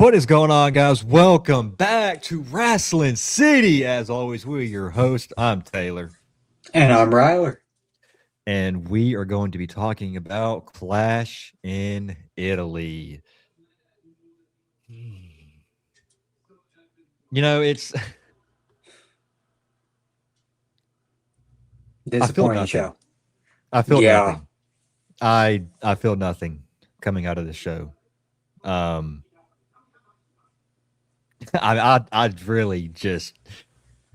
What is going on, guys? Welcome back to Wrasslin City. As always, we're your host. I'm Taylor, And I'm Ryler. and we are going to be talking about Clash in Italy. You know, it's I feel Disappointing nothing. show. I feel Yeah. nothing. I feel nothing coming out of this show. Um, I really just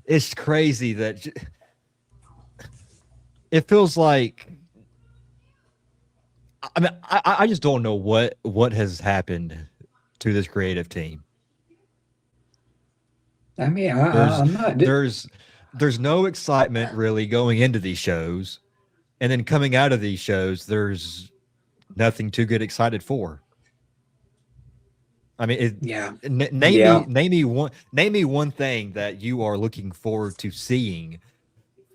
it's crazy that it feels like I just don't know what has happened to this creative team. I mean, There's I'm not. there's there's no excitement really going into these shows, and then coming out of these shows, there's nothing to get excited for. I mean, Yeah. name me Yeah. name me one thing that you are looking forward to seeing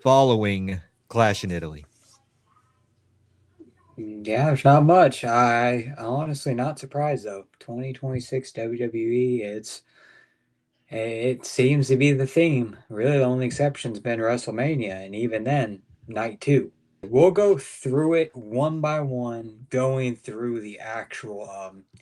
following Clash in Italy. Yeah, there's not much. I honestly not surprised though. 2026 WWE, it seems to be the theme. Really, the only exception's been WrestleMania, and even then, night two. We'll go through it one by one, going through the actual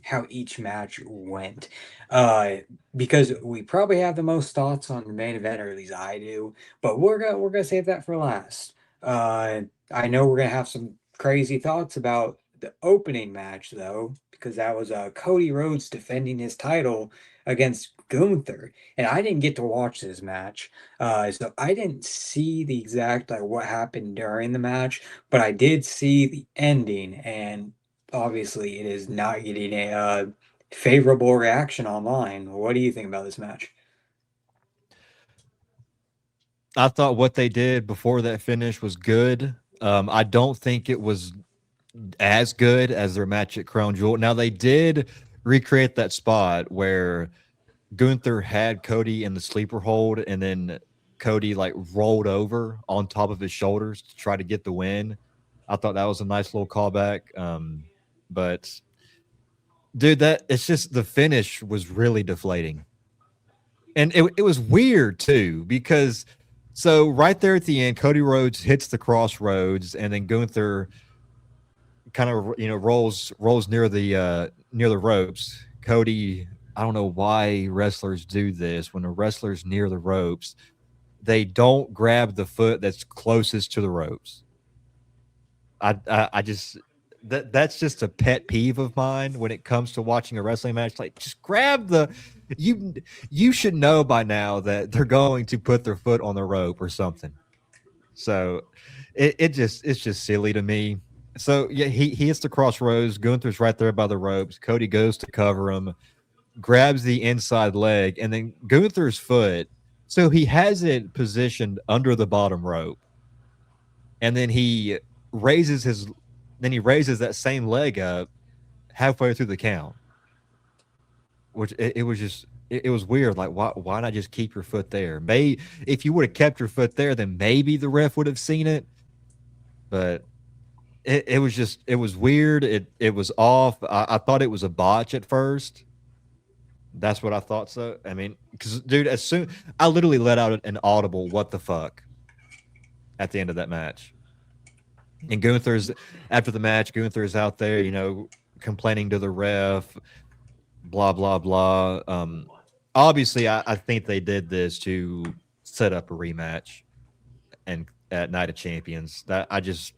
how each match went. Uh because we probably have the most thoughts on the main event, or at least I do, but we're gonna save that for last. I know we're gonna have some crazy thoughts about the opening match though, because that was Cody Rhodes defending his title against Gunther. And I didn't get to watch this match. So I didn't see the exact like what happened during the match, but I did see the ending, and obviously it is not getting a favorable reaction online. What do you think about this match? I thought what they did before that finish was good. I don't think it was as good as their match at Crown Jewel. Now they did recreate that spot where Gunther had Cody in the sleeper hold, and then Cody like rolled over on top of his shoulders to try to get the win. I thought that was a nice little callback. But dude, that it's just the finish was really deflating, and it was weird too because so right there at the end, Cody Rhodes hits the crossroads, and then Gunther kind of rolls near the ropes. Cody, I don't know why wrestlers do this when a wrestler's near the ropes, they don't grab the foot that's closest to the ropes. I just that's just a pet peeve of mine when it comes to watching a wrestling match. Like, just grab the you you should know by now that they're going to put their foot on the rope or something. So it's just silly to me. So yeah, he hits the crossroads. Gunther's right there by the ropes. Cody goes to cover him, grabs the inside leg, and then Gunther's foot. So he has it positioned under the bottom rope, and raises his then he raises that same leg up halfway through the count, which it was just it was weird. Like, why not just keep your foot there? May If you would have kept your foot there, then maybe the ref would have seen it. But it was just it was weird. It was off. I thought it was a botch at first. That's what I thought. So I mean, because dude, as soon I literally let out an audible "what the fuck" at the end of that match. And Gunther's after the match, Gunther's out there, complaining to the ref, blah blah blah. Obviously, I think they did this to set up a rematch and at Night of Champions. That I just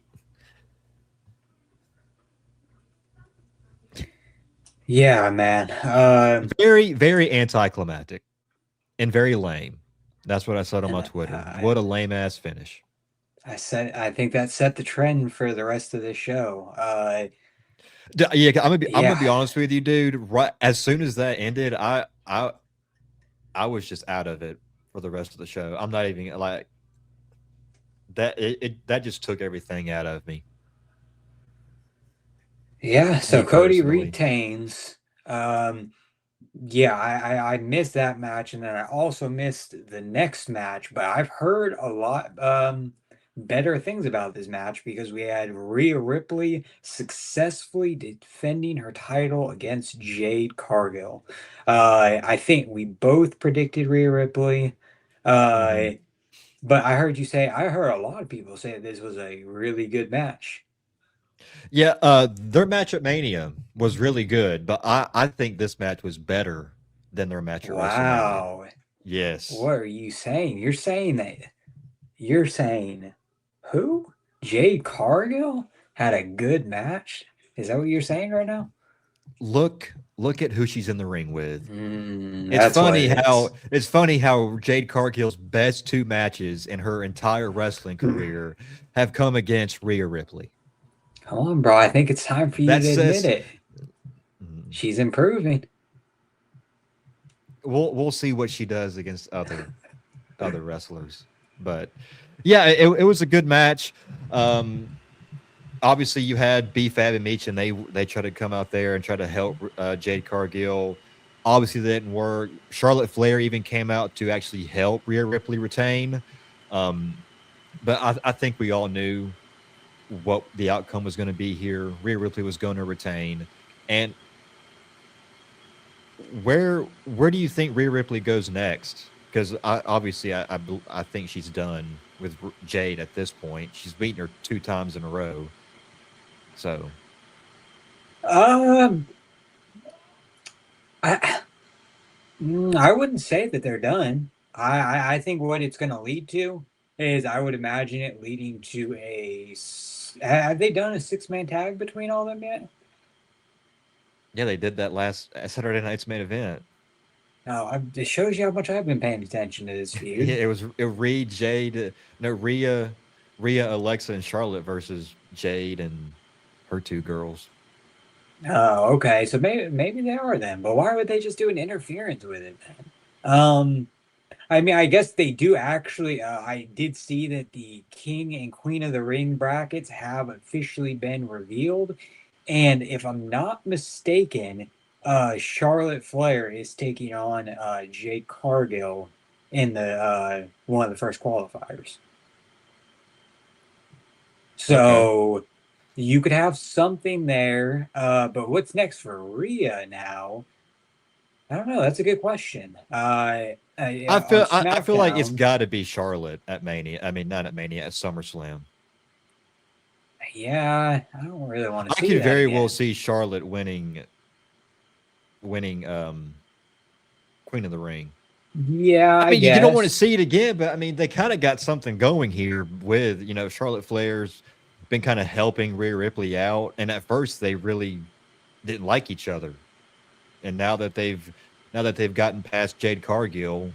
Yeah, man. very very anticlimactic and very lame. That's what I said on my And Twitter. What a lame ass finish. I think that set the trend for the rest of the show. Yeah, I'm gonna Yeah. be honest with you, dude. Right as soon as that ended, I was just out of it for the rest of the show. I'm not even like that. That just took everything out of me. Yeah, Me so Cody personally. retains. Yeah, I missed that match, and then I also missed the next match. But I've heard a lot. better things about this match because we had Rhea Ripley successfully defending her title against Jade Cargill. I think we both predicted Rhea Ripley. Mhm. Uh, but I heard a lot of people say this was a really good match. Yeah, their match at Mania was really good, but I think this match was better than their match at WrestleMania. Wow. Yes. What are you saying? You're saying who? Jade Cargill had a good match? Is that what you're saying right now? Look at who she's in the ring with. That's what it is. It's funny how Jade Cargill's best two matches in her entire wrestling career have come against Rhea Ripley. Come on, bro. I think it's time for you That to admit says it. She's improving. we'll see what she does against other wrestlers. But yeah, it was a good match. Um, Obviously, you had B-Fab and Meech, and they tried to come out there and try to help Jade Cargill. Obviously, that didn't work. Charlotte Flair even came out to actually help Rhea Ripley retain. Um, but I think we all knew what the outcome was going to be here. Rhea Ripley was going to retain. And where do you think Rhea Ripley goes next? Because I think she's done with Jade at this point. She's beaten her 2 times in a row. So Um, I I wouldn't say that they're done. I think what it's going to lead to is I would imagine it leading to have they done a six-man tag between all of them yet? yeah, they did that last Saturday night's main event. No, it shows you how much I've been paying attention to this Yeah, feud. it Reed, Jade, no Rhea, Alexa, and Charlotte versus Jade and her 2 girls. Oh, okay. So maybe they are then, but why would they just do an interference with it then? I mean, I guess they do actually. I did see that the King and Queen of the Ring brackets have officially been revealed, and if I'm not mistaken, Charlotte Flair is taking on Jade Cargill in the one of the first qualifiers. Okay, So you could have something there. But what's next for Rhea now? I don't know. That's a good question. On I feel like it's SmackDown, got to be Charlotte at Mania. I mean, not at Mania, at SummerSlam. yeah, I don't really want to I see could that very well again. see Charlotte winning Queen of the Ring. Yeah, I I mean, you don't want to guess. see it again, but I mean, they kind of got something going here with, Charlotte Flair's been kind of helping Rhea Ripley out, and at first they really didn't like each other, and now that they've gotten past Jade Cargill,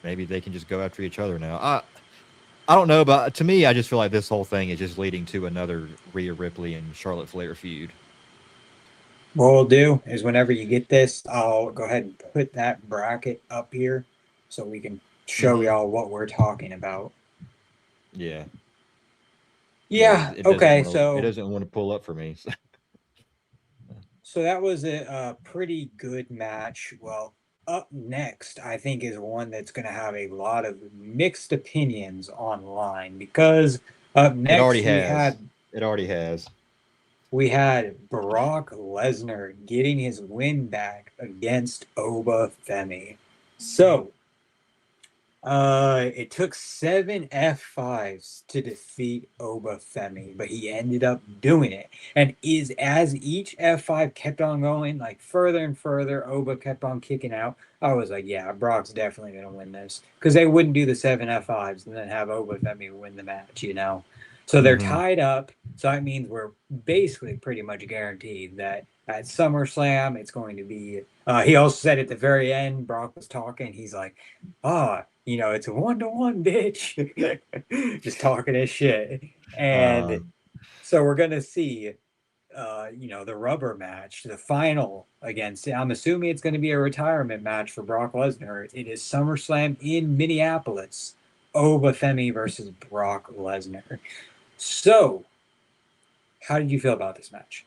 maybe they can just go after each other now. I don't know, but to me, I just feel like this whole thing is just leading to another Rhea Ripley and Charlotte Flair feud. What we'll do is whenever you get this, I'll go ahead and put that bracket up here so we can show Hmm. y'all what we're talking about. Yeah, yeah. Yeah, okay, It doesn't want to pull up for me. So. so that was a pretty good match. Well, up next, I think, is one that's going to have a lot of mixed opinions online because up It already next has. It already has. we had Brock Lesnar getting his win back against Oba Femi. So, it took 7 F5s to defeat Oba Femi, but he ended up doing it. And is as each F5 kept on going, like further and further, Oba kept on kicking out. I was like, yeah, Brock's definitely gonna win this. Because they wouldn't do the 7 F5s and then have Oba Femi win the match, you know. So they're Hmm. tied up. So that means we're basically pretty much guaranteed that at SummerSlam it's going to be he also said at the very end, Brock was talking, he's like, it's a 1-to-1, bitch. Just talking his shit. Uh, And so we're gonna see the rubber match, the final against I'm assuming it's gonna be a retirement match for Brock Lesnar. It is SummerSlam in Minneapolis. Oba Femi versus Brock Lesnar. So, how did you feel about this match?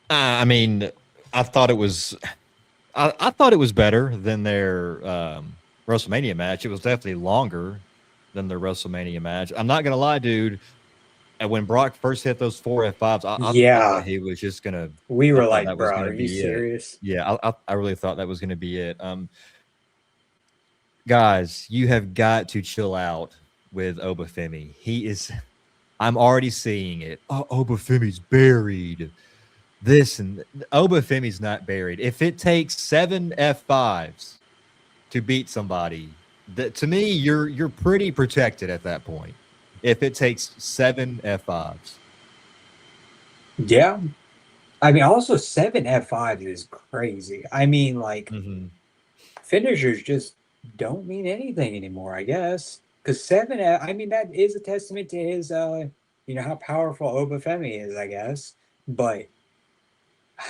I mean, I thought it was. I thought it was better than their WrestleMania match. It was definitely longer than the WrestleMania match. I'm not gonna lie, dude. And when Brock first hit those four F5s, I thought Yeah, he was just gonna. we I were thought like, that was bro, are gonna you be it. serious? Yeah, I really thought that was gonna be it. Guys, you have got to chill out with Obafemi. He is. I'm already seeing it. Oh, Obafemi's buried. This and Obafemi's not buried. If it takes 7 F5s to beat somebody, that to me, you're pretty protected at that point. If it takes 7 F5s. Yeah. I mean, also 7 F5s is crazy. I mean, like, Mm-hmm. finishers just don't mean anything anymore, I guess. Because I mean, that is a testament to his, how powerful Obafemi is, I guess. But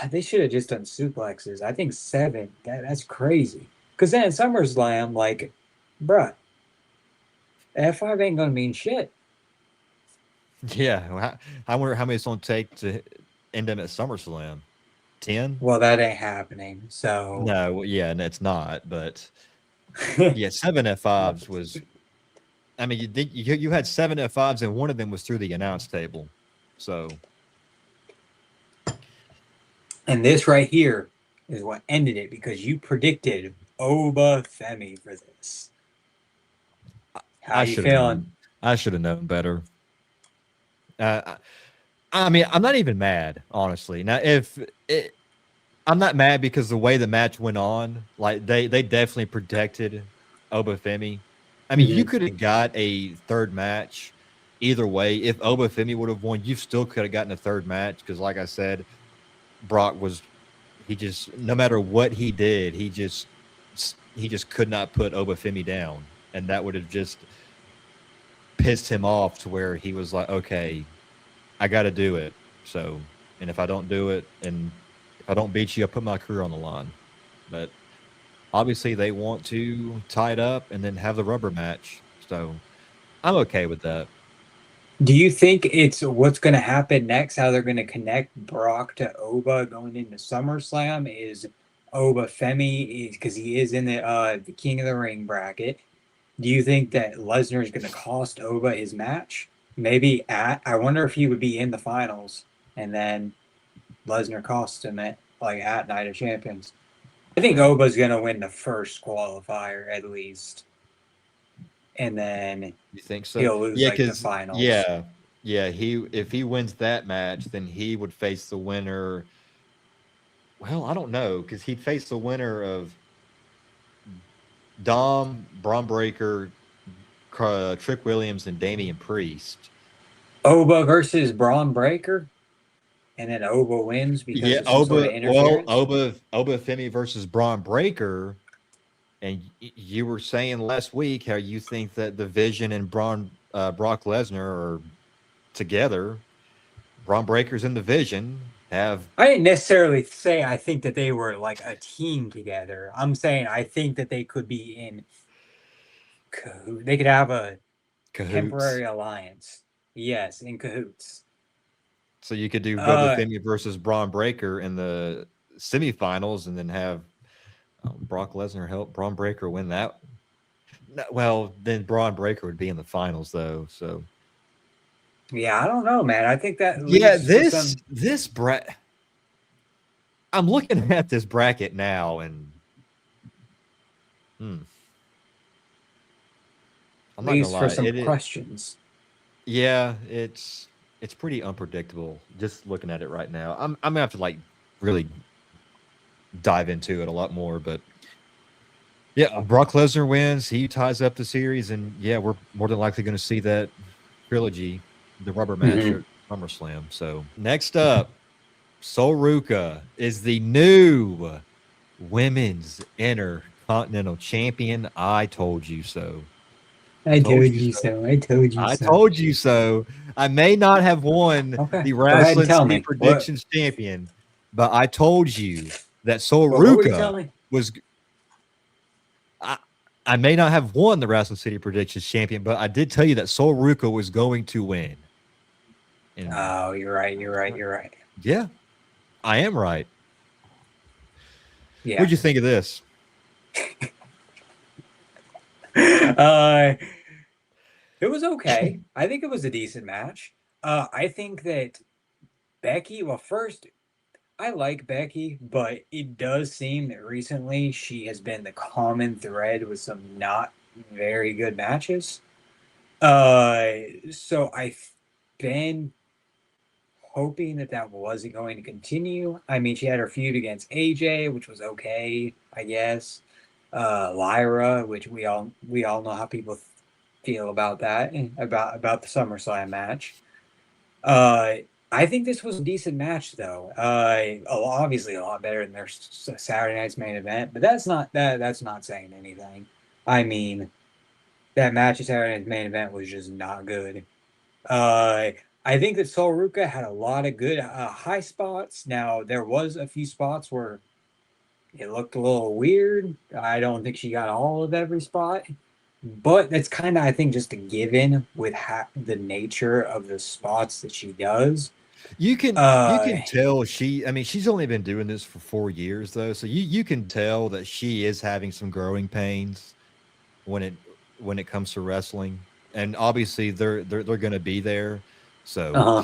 they should have just done suplexes. I think seven, that's crazy. Because then at SummerSlam, like, bruh, F5 ain't gonna mean shit. Yeah, I wonder how many it's going to take to end them at SummerSlam. 10? Well, that ain't happening. So, No, yeah, and it's not. But yeah, 7 F5s was. I mean, you had 7 F5s, and one of them was through the announce table. So and this right here is what ended it because you predicted Obafemi for this. How I you should have feeling? known. I should have known better. Uh, I mean, I'm not even mad, honestly. Now, if it, I'm not mad because the way the match went on, like they definitely protected Obafemi. I mean, you Hmm. could have got a third match either way. If Obafemi would have won, you still could have gotten a third match because, like I said, Brock was he just no matter what he just could not put Obafemi down, and that would have just pissed him off to where he was like, okay, I got to do it. So, and if I don't do it, and if I don't beat you, I put my career on the line. But obviously, they want to tie it up and then have the rubber match. So I'm okay with that. Do you think it's what's going to happen next? How they're going to connect Brock to Oba going into SummerSlam? Is Oba Femi because he is in the King of the Ring bracket? Do you think that Lesnar is going to cost Oba his match? Maybe I wonder if he would be in the finals and then Lesnar costs him it like at Night of Champions. I think Oba's going to win the first qualifier at least, and then You think so? he'll lose Yeah, like the because finals. yeah. He if he wins that match, then he would face the winner. Well, I don't know because he'd face the winner of Dom, Braun Breaker, Trick Williams, and Damian Priest. Oba versus Braun Breaker, and then Oba wins because Yeah, of some sort of interference. Oba Femi versus Braun Breaker. And you were saying last week how you think that the Vision and Brock Lesnar are together. Braun Breaker's in the Vision. Have I didn't necessarily say I think that they were like a team together. I'm saying I think that they could be in cahoots. They could have a cahoots. temporary alliance. Yes, in cahoots. So you could do Boba Uh, Femi versus Braun Breaker in the semifinals, and then have Brock Lesnar help Braun Breaker win that. No, well, then Braun Breaker would be in the finals, though. So yeah, I don't know, man. I think that yeah, leaves for this some. this bracket. I'm looking at this bracket now, and hmm, I'm not gonna Leaves for lie. some It questions. Yeah, it's pretty unpredictable just looking at it right now. I'm gonna have to like really dive into it a lot more, but yeah, Brock Lesnar wins, he ties up the series, and yeah, we're more than likely going to see that trilogy, the rubber match Hmm. at SummerSlam. So next up, Sol Ruka is the new women's intercontinental champion. I told you so. I I told told you you so. so. I told you I so. told you so. I may not have won Okay, the go ahead and Wrasslin tell City me what. Predictions champion, but I told you that Sol What were you Ruka telling me? was. I, I may not have won the Wrestling City Predictions champion, but I did tell you that Sol Ruka was going to win. And Oh, you're right. You're I was right. right. You're right. Yeah, I am right. Yeah. What'd you think of this? uh, it was okay. I think it was a decent match. I think that Becky, well, first, I like Becky, but it does seem that recently she has been the common thread with some not very good matches. So I've been hoping that that wasn't going to continue. I mean, she had her feud against AJ, which was okay, I guess. Lyra, which we all know how people feel about that, about the SummerSlam match. Uh, I think this was a decent match, though. Obviously a lot better than their Saturday night's main event, but that's not saying anything. I mean, that match at Saturday night's main event was just not good. Uh, I think that Sol Ruka had a lot of good high spots. Now there was a few spots where it looked a little weird. I don't think she got all of every spot, but that's kind of, I think, just a given with the nature of the spots that she does. You can tell I mean, she's only been doing this for 4 years though, so you can tell that she is having some growing pains when it comes to wrestling, and obviously they're going to be there. So, uh-huh.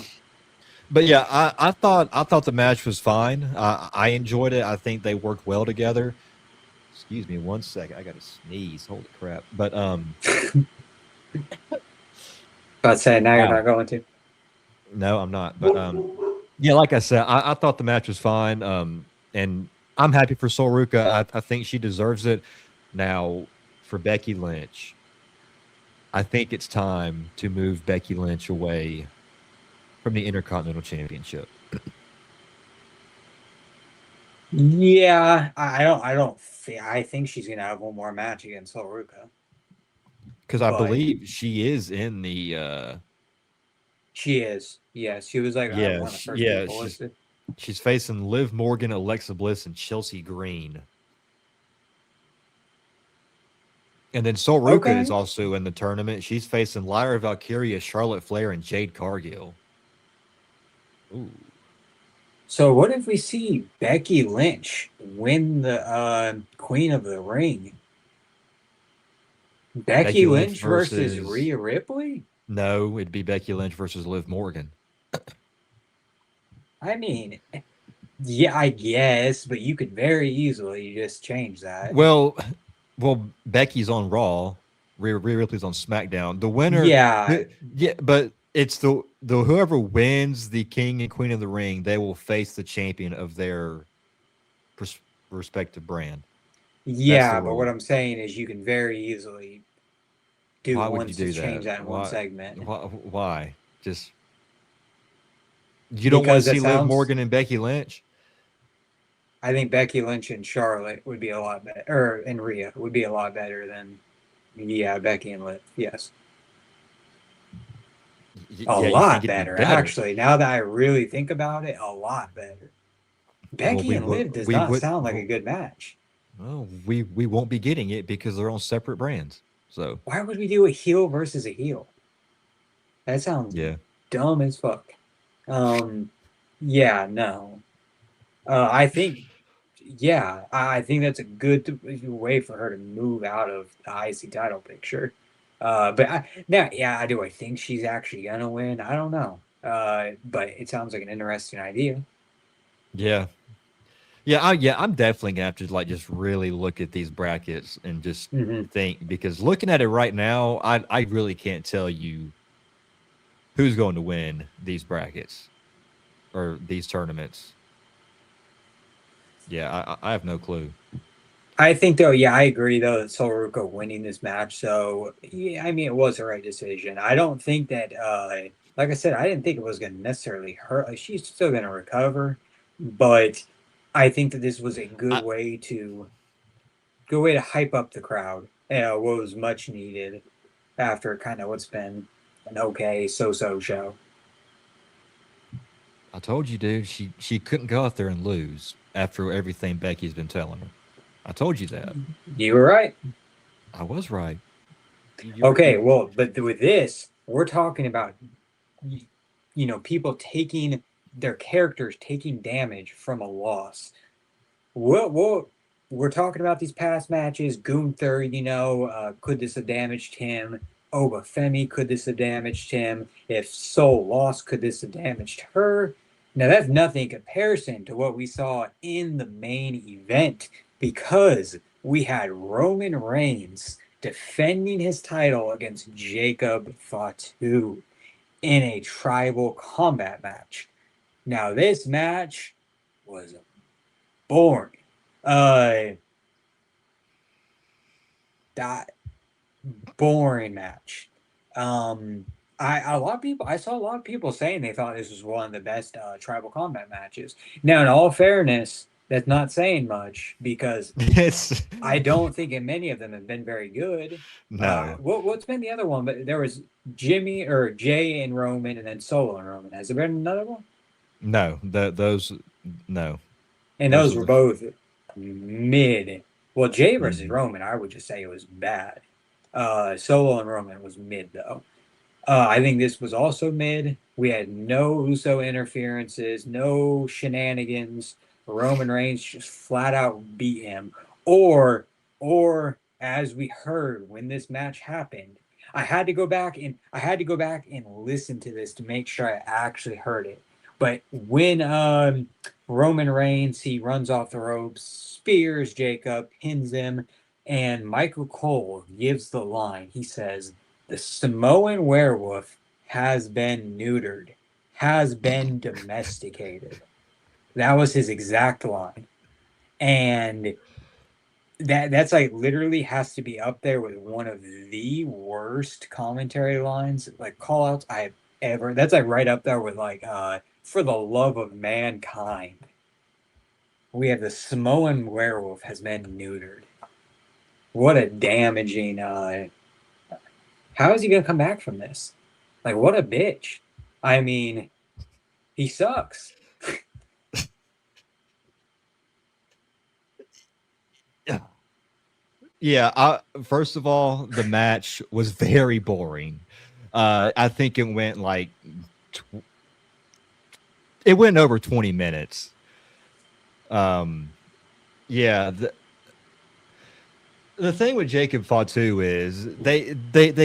but yeah, I thought the match was fine. I enjoyed it. I think they worked well together. Excuse me one second, I got to sneeze. Holy crap! But But say now you're wow, not going to. no, I'm not. But yeah, like I said, I thought the match was fine. And I'm happy for Sol Ruka. I think she deserves it. Now, for Becky Lynch, I think it's time to move Becky Lynch away from the Intercontinental Championship Yeah, I think she's gonna have one more match against Sol Ruka, because I but believe she is in the. she is. Yes, she was like Yeah, one of the first people she's listed. facing Liv Morgan, Alexa Bliss, and Chelsea Green. And then Sol Ruka is Okay. also in the tournament. She's facing Lyra Valkyria, Charlotte Flair, and Jade Cargill. Ooh. So what if we see Becky Lynch win the Queen of the Ring? Becky Becky Lynch Lynch versus versus Rhea Ripley? no, it'd be Becky Lynch versus Liv Morgan. I mean, yeah, I guess, but you could very easily just change that. Well, Becky's on Raw. Rhea Ripley's on SmackDown. The winner, Yeah, yeah, but it's the whoever wins the King and Queen of the Ring, they will face the champion of their pers- respective brand. That's the yeah, but what rule. I'm saying is you can very easily do Why would you once to do change that? that in one Why? segment Why? Just you don't want to because that see Liv sounds. Morgan and Becky Lynch? I think Becky Lynch and Charlotte would be a lot better, or and Rhea would be a lot better than yeah Becky and Liv. Yes, a Yeah, you think lot it'd be better better? actually. Now that I really think about it, a lot better. Well, Becky and Liv does we not would. sound like a good match. Well, we won't be getting it because they're on separate brands. So Why would we do a heel versus a heel? That sounds yeah, dumb as fuck. Um, yeah, no. I think, yeah, I think that's a good way for her to move out of the IC title picture. Now, yeah, do I think she's actually gonna win? I don't know. But it sounds like an interesting idea. yeah, I'm definitely gonna have to like just really look at these brackets and just Hmm. think because looking at it right now, I really can't tell you who's going to win these brackets or these tournaments. Yeah, I have no clue. I think though, yeah, I agree though that Soruka winning this match. So yeah, I mean, it was the right decision. I don't think that, like I said, I didn't think it was going to necessarily hurt. Like, she's still going to recover, but I think that this was a I good way to hype up the crowd. What was much needed after kind of what's been an okay so-so show. I told you, dude. She couldn't go out there and lose after everything Becky's been telling her. I told you that. You were right. I was right. Okay, well, but with this, we're talking about people taking their characters taking damage from a loss. What? we're talking about these past matches. Gunther, could this have damaged him? Obafemi, could this have damaged him? If Soul lost, could this have damaged her? Now, that's nothing in comparison to what we saw in the main event because we had Roman Reigns defending his title against Jacob Fatu in a tribal combat match. Now, this match was boring. Uh, that boring match. Um, I saw a lot of people saying they thought this was one of the best tribal combat matches. Now, in all fairness, that's not saying much because It's I don't think many of them have been very good. no, What's been the other one? But there was Jimmy or Jay and Roman, and then Solo and Roman. Has there been another one? no, those no, And those those are were the both mid. Well, Jay versus mhm. Roman, I would just say it was bad. Solo and Roman was mid though. I think this was also mid. We had no Uso interferences, no shenanigans. Roman Reigns just flat out beat him. Or as we heard when this match happened, I had to go back and listen to this to make sure I actually heard it. But when Roman Reigns, he runs off the ropes, spears Jacob, pins him, and Michael Cole gives the line. He says, "The Samoan werewolf has been neutered, has been domesticated." That was his exact line. And that's like literally has to be up there with one of the worst commentary lines, like call outs I have ever. That's like right up there with like for the love of mankind. We have the Samoan werewolf has been neutered. What a damaging how is he gonna come back from this? Like what a bitch. I mean, he sucks. Yeah. Yeah, first of all, the match was very boring. I think it went like tw- it went over 20 minutes. Um, yeah, the thing with Jacob Fatu is they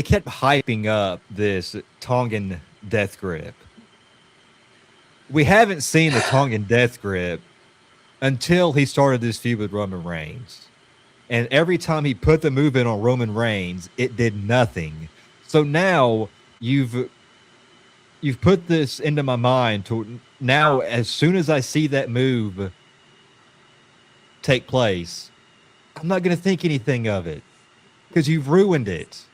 kept hyping up this Tongan death grip. We haven't seen the Tongan death grip until he started this feud with Roman Reigns. And every time he put the move in on Roman Reigns, it did nothing. So now you've you've put this into my mind to now as soon as I see that move take place, I'm not going to think anything of it because you've ruined it.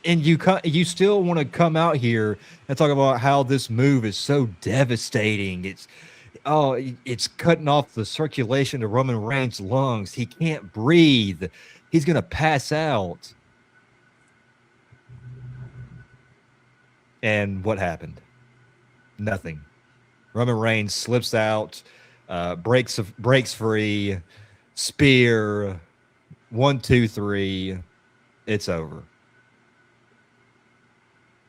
And you still want to come out here and talk about how this move is so devastating. It's cutting off the circulation to Roman Reigns' lungs. He can't breathe. He's going to pass out. And what happened? Nothing. Roman Reigns slips out, breaks free, spear, 1, 2, 3. It's over.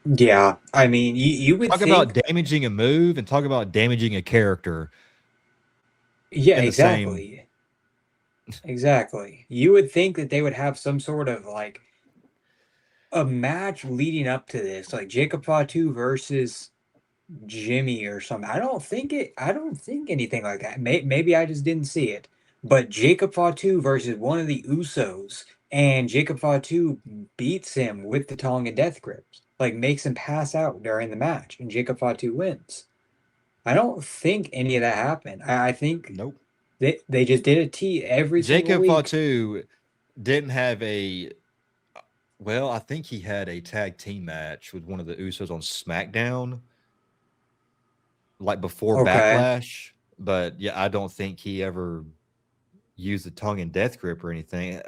Yeah, I mean, you would Talk about think, damaging a move and talk about damaging a character yeah, in the same. exactly. Exactly. You would think that they would have some sort of like a match leading up to this, like Jacob Fatu versus Jimmy or something. I don't think anything like that. Maybe I just didn't see it. But Jacob Fatu versus one of the Usos, and Jacob Fatu beats him with the Tonga death grips, like makes him pass out during the match, and Jacob Fatu wins. I don't think any of that happened. I think Nope. they just did a T every single Jacob week. Fatu didn't have a. Well, I think he had a tag team match with one of the Usos on SmackDown, like before Okay. Backlash. But yeah, I don't think he ever used the tongue and death grip or anything.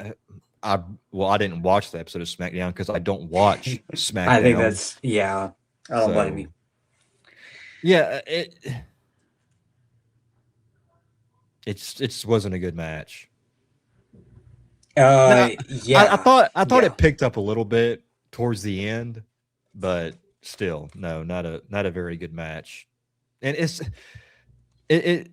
I well, I didn't watch the episode of SmackDown because I don't watch I think SmackDown. that's yeah. I don't blame you. So yeah, it just wasn't a good match. Now Yeah, I thought yeah, it picked up a little bit towards the end, but still, no, not a very good match. And it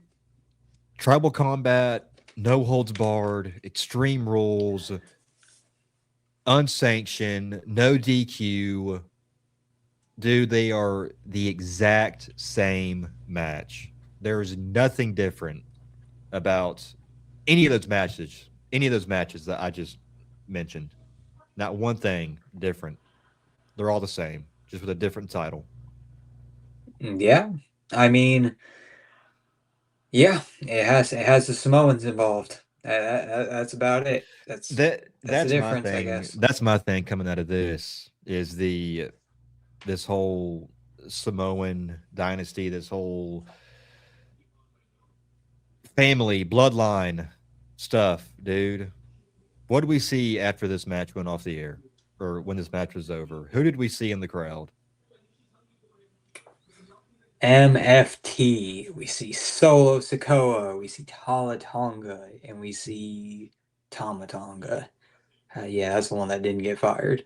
tribal combat. no holds barred, extreme rules, unsanctioned, no DQ. Dude, they are the exact same match. There is nothing different about any of those matches, that I just mentioned. Not one thing different. They're all the same, just with a different title. Yeah, I mean, yeah, it has the Samoans involved. That's about it. That's the That's my difference, I thing. guess. That's my thing coming out of this is this whole Samoan dynasty, this whole family bloodline stuff, dude. What did we see after this match went off the air, or when this match was over? Who did we see in the crowd? MFT. We see Solo Sikoa, we see Tala Tonga, and we see Tama Tonga. Yeah, that's the one that didn't get fired.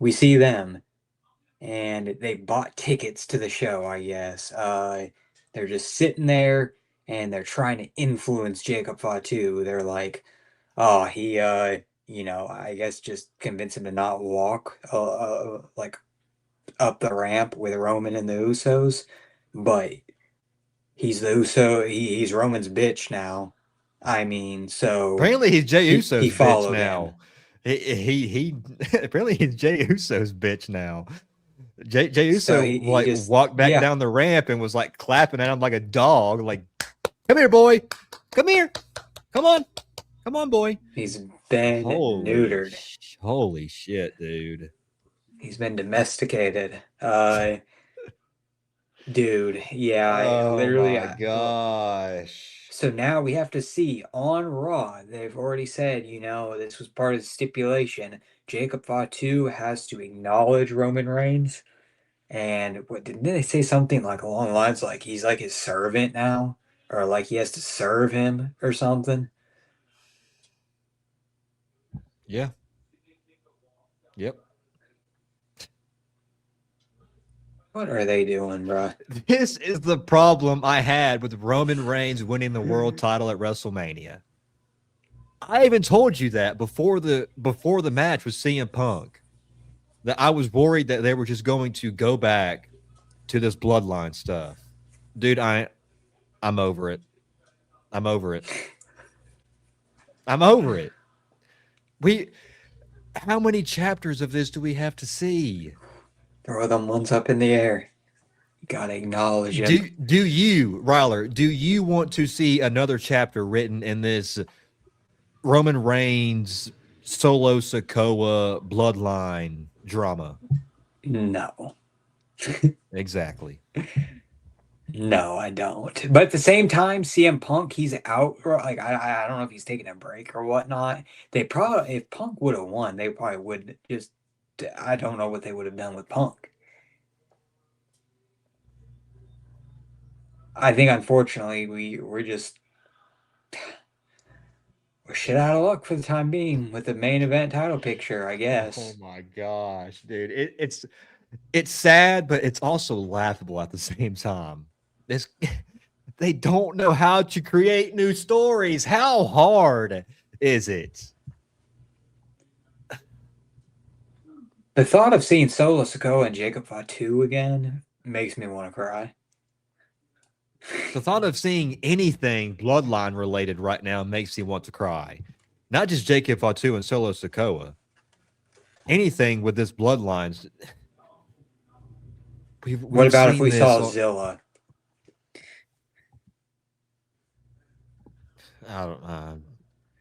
We see them, and they bought tickets to the show, I guess. They're just sitting there, and they're trying to influence Jacob Fatu. They're like, oh, I guess just convince him to not walk, like up the ramp with Roman and the Usos. But he's the Uso. He's Roman's bitch now. I mean, so Apparently, he's Jey he Uso's bitch followed him. now. He apparently he's Jey Uso's bitch now. Jey So Uso he like just walked back yeah. down the ramp and was like clapping at him like a dog, like, "Come here, boy, come here, come on, boy." He's been neutered. Holy shit, dude. He's been domesticated. Dude, yeah, Oh literally. my gosh. So now we have to see on Raw. They've already said, this was part of the stipulation. Jacob Fatu has to acknowledge Roman Reigns. And what didn't they say something like along the lines like he's like his servant now? Or like he has to serve him or something? Yeah. Yep. What are they doing, bro? This is the problem I had with Roman Reigns winning the world title at WrestleMania. I even told you that before the match with CM Punk, that I was worried that they were just going to go back to this bloodline stuff. Dude, I'm over it. I'm over it. I'm over it. We How many chapters of this do we have to see? Throw them ones up in the air. You gotta acknowledge him. Do you, Ryler, do you want to see another chapter written in this Roman Reigns Solo Sokoa bloodline drama? No. Exactly. No, I don't. But at the same time, CM Punk, he's out. Like I don't know if he's taking a break or whatnot. They probably, if Punk would have won, they probably would just. I don't know what they would have done with Punk. I think unfortunately we're shit out of luck for the time being with the main event title picture, I Oh guess. my gosh, dude. It's sad, but it's also laughable at the same time. This They don't know how to create new stories. How hard is it? The thought of seeing Solo Sikoa and Jacob Fatu again makes me want to cry. The thought of seeing anything bloodline related right now makes me want to cry. Not just Jacob Fatu and Solo Sokoa. Anything with this bloodlines. What We've about if seen we this. saw Zilla? I don't,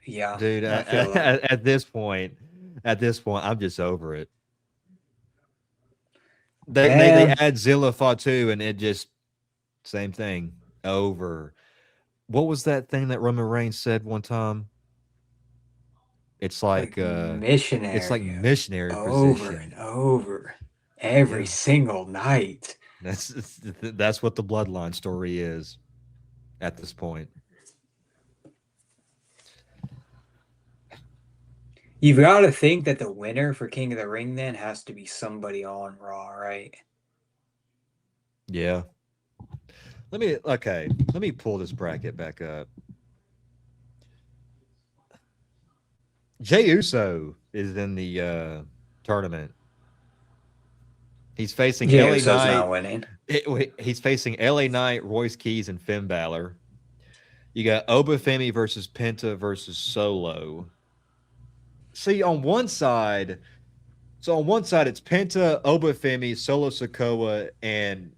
Yeah, dude. I feel that. At this point, I'm just over it. They Man, add Zilla Fatu and it just same thing over. What was that thing that Roman Reigns said one time? It's like like missionary missionary over position. and over every Yeah. single night. That's that's what the bloodline story is at this point. You've got to think that the winner for King of the Ring then has to be somebody on Raw, right? Yeah. Let me pull this bracket back up. Jey Uso is in the tournament. He's facing Yeah, LA Uso's Knight. not winning. He's facing LA Knight, Royce Keys, and Finn Balor. You got Obafemi versus Penta versus Solo. See, on one side it's Penta, Obafemi, Solo Sokoa, and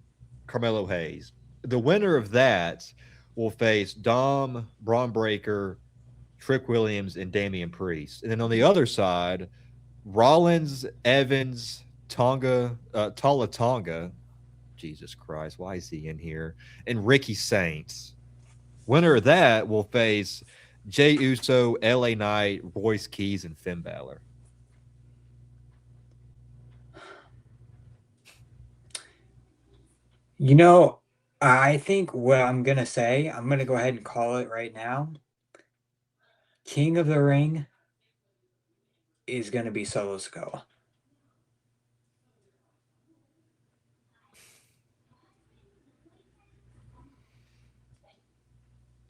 Carmelo Hayes. The winner of that will face Dom, Braun Breaker, Trick Williams, and Damian Priest. And then on the other side, Rollins, Evans, Tala Tonga. Jesus Christ, why is he in here? And Ricky Saints. Winner of that will face Jey Uso, LA Knight, Royce Keys, and Finn Balor. You know, I think what I'm gonna say, I'm gonna go ahead and call it right now. King of the Ring is gonna be Solo Sikoa.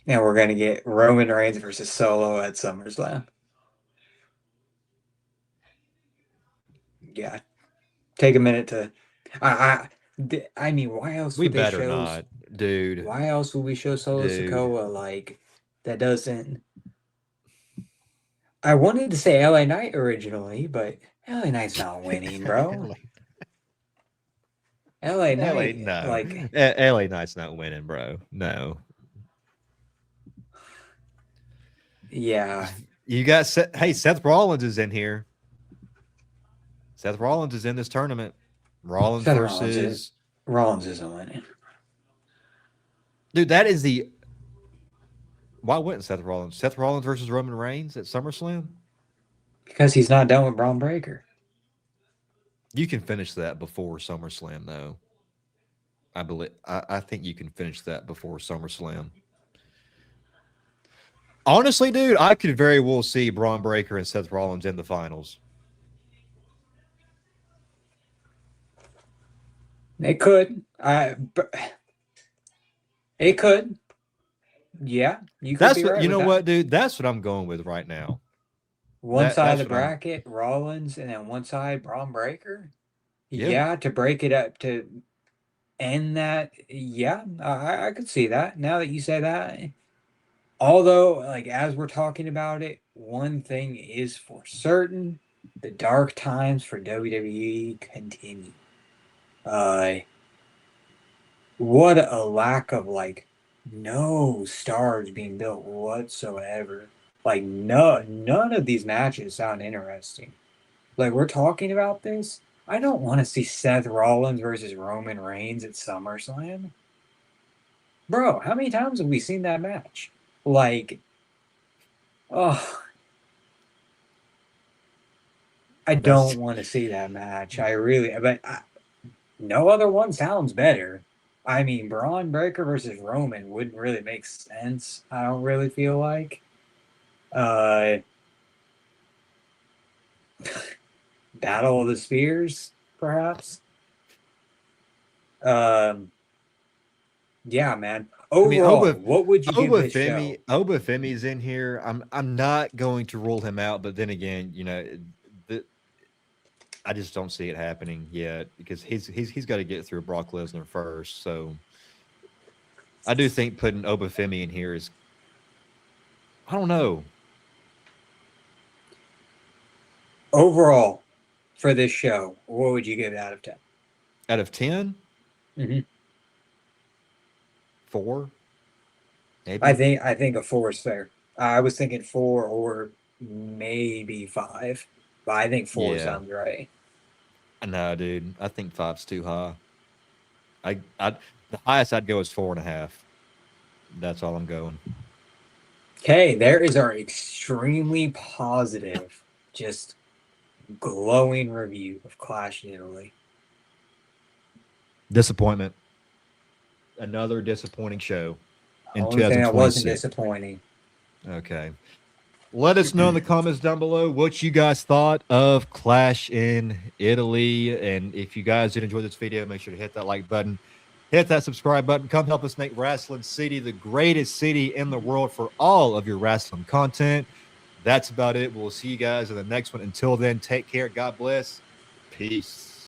And we're gonna get Roman Reigns versus Solo at SummerSlam. Yeah, take a minute to. I mean, why else We would they better show? not, dude. Why else would we show Solo Dude. Sikoa like that? Doesn't. I wanted to say LA Knight originally, but LA Knight's not winning, bro. LA LA, Knight, no. like, LA Knight's not winning, bro. No. yeah. You got hey, Seth Rollins is in here. Seth Rollins is in this tournament. Rollins Seth versus Rollins isn't winning. dude. That is the why wouldn't Seth Rollins? Seth Rollins versus Roman Reigns at SummerSlam. Because he's not done with Braun Breaker. You can finish that before SummerSlam, though. I believe. I think you can finish that before SummerSlam. Honestly, dude, I could very well see Braun Breaker and Seth Rollins in the finals. It could. It could. Yeah, you could That's be what right you with know. that. What, dude? That's what I'm going with right now. One side of That's the what I'm. bracket, Rollins, and then one side, Braun Breaker. Yeah, Yeah, to break it up to end that. Yeah, I could see that. Now that you say that, although, like as we're talking about it, one thing is for certain: the dark times for WWE continue. Uh, what a lack of like no stars being built whatsoever. Like none of these matches sound interesting. Like we're talking about this. I don't want to see Seth Rollins versus Roman Reigns at SummerSlam. Bro, how many times have we seen that match? Like, oh, I that's don't want to see that match. I really, but no other one sounds better. I mean, Braun Breaker versus Roman wouldn't really make sense. I don't really feel like. Uh, Battle of the Spears, perhaps. Um, yeah, man. I mean, Overall, what would you give this show? Obafemi's in here. I'm not going to rule him out, but then again, the, I just don't see it happening yet because he's got to get through Brock Lesnar first. So I do think putting Obafemi in here is I don't know. Overall, for this show, what would you give it out of 10? Out of 10, Mm-hmm. 4, I maybe. think I think a 4 is fair. I was thinking 4 or maybe 5, but I think 4 Yeah. sounds right. No, dude. I think 5's too high. I the highest I'd go is 4.5. That's all I'm going. Okay, there is our extremely positive, just glowing review of Clash in Italy. Disappointment. Another disappointing show in Only thing that wasn't 2026. disappointing. Okay. Let us know in the comments down below what you guys thought of Clash in Italy. And if you guys did enjoy this video, make sure to hit that like button, hit that subscribe button. Come help us make Wrasslin City the greatest city in the world for all of your wrestling content. that's about it. We'll see you guys in the next one. Until then, take care. God bless. Peace.